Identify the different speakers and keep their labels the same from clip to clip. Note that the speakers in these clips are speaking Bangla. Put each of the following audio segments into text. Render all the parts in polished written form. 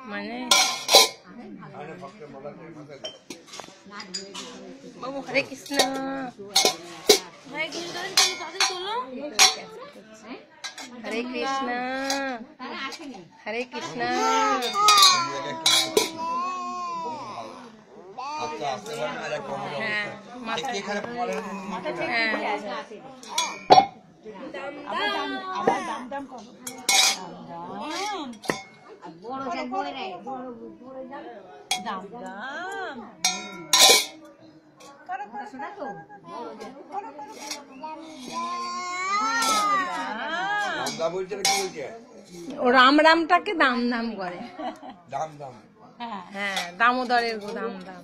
Speaker 1: মানে বাবু হরে কৃষ্ণ হরে কৃষ্ণ হরে কৃষ্ণ। ও রাম রামটাকে দাম দাম করে, হ্যাঁ দামোদরের দাম দাম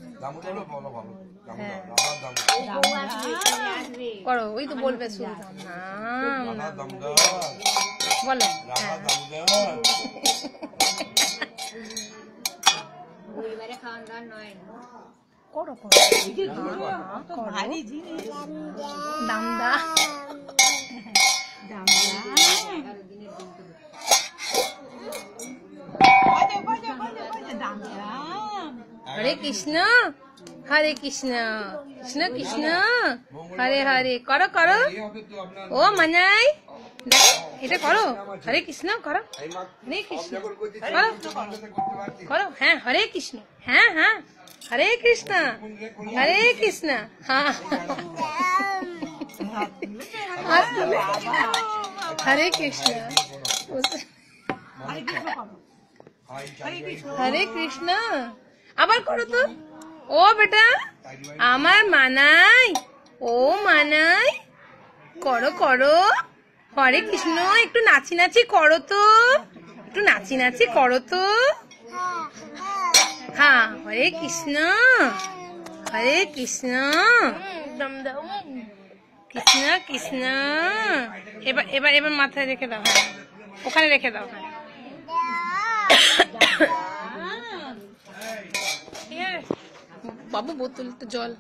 Speaker 1: করো, ওই তো বলবে শুধু দাম বলো। করো দামদা হরে কৃষ্ণ হরে কৃষ্ণ কৃষ্ণ কৃষ্ণ হরে হরে। করো করো ও মানাই, এটা করো, হরে কৃষ্ণ করো, হরে কৃষ্ণ করো করো, হ্যাঁ হরে কৃষ্ণ, হ্যাঁ হ্যাঁ হরে কৃষ্ণ হরে কৃষ্ণ, হ্যাঁ হরে কৃষ্ণ হরে কৃষ্ণ। আবার করো তো, ও বেটা আমার মানাই, ও মানাই করো করো, হরে কৃষ্ণ। একটু নাচি নাচি করো তো, একটু নাচি নাচি করো তো, হ্যাঁ হরে কৃষ্ণ হরে কৃষ্ণ কৃষ্ণ কৃষ্ণ। এবার এবার এবার মাথায় রেখে দাও, হ্যাঁ ওখানে রেখে দাও, হ্যাঁ বাবু বোতল তো জল,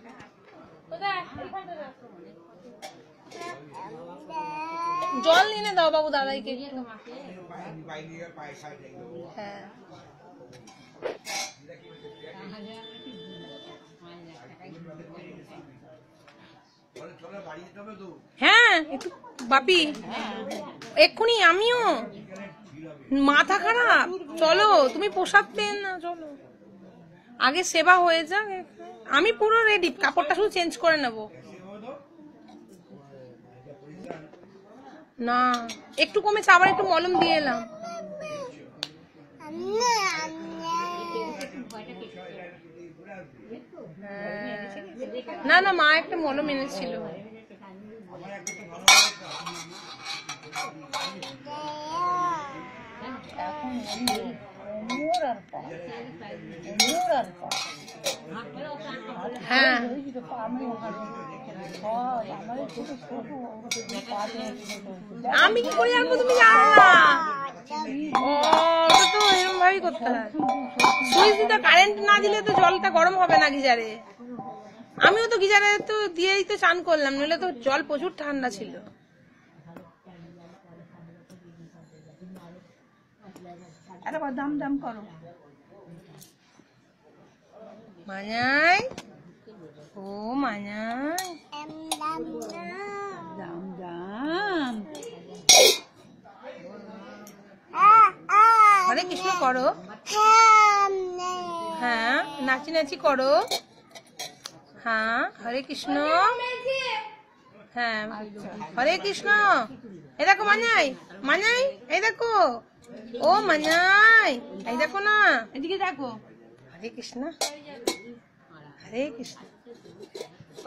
Speaker 1: জল নিয়ে দাও বাবু দাদাইকে, হ্যাঁ হ্যাঁ একটু বাপি এক্ষুনি, আমিও মাথা খারাপ, চলো তুমি প্রসাদ পেন না, চলো আগে সেবা হয়ে যাক। আমি পুরো রেডি, কাপড়টা শুধু চেঞ্জ করে নেব না, একটু কমেছে, আবার একটু মলম দিয়ে এলাম। না না মা একটা মলম এনেছিল, হ্যাঁ আমি কি করে জানবো, তুমি জানো না? ও তো এরকম ভাবেই করতে হয়, সুইচ দিতে কারেন্ট না দিলে তো জলটা গরম হবে না গিজারে। আমিও তো গিজারে তো দিয়েই তো চান করলাম, নইলে তো জল প্রচুর ঠান্ডা ছিল। দাম দাম করো মানাই, ও মানাই দাম দাম। হরে কৃষ্ণ করো, হ্যাঁ নাচি নাচি করো, হ্যাঁ হরে কৃষ্ণ, হ্যাঁ হরে কৃষ্ণ। এই দেখো মানাই, মানাই এই দেখো, ও মানাই এই দেখো না, এদিকে দেখো, হরে কৃষ্ণ হরে কৃষ্ণ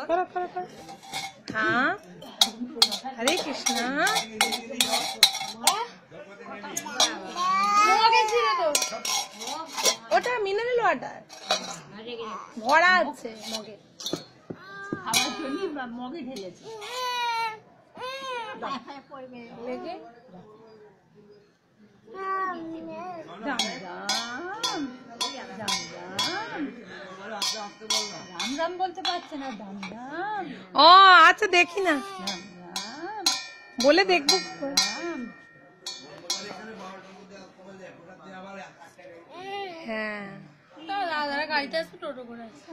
Speaker 1: করো করো করো, হ্যাঁ হরে কৃষ্ণ। ওটা মিনারেল ওয়াটার ভরা আছে মগে, আমার জন্য মগে ঢেলেছে। রাম রাম বলতে পারছে না, দাম দাম। ও আচ্ছা দেখি না, বলে দেখবো। হ্যাঁ
Speaker 2: দাদারা গাড়িতে আসবে টোটো করে আসবে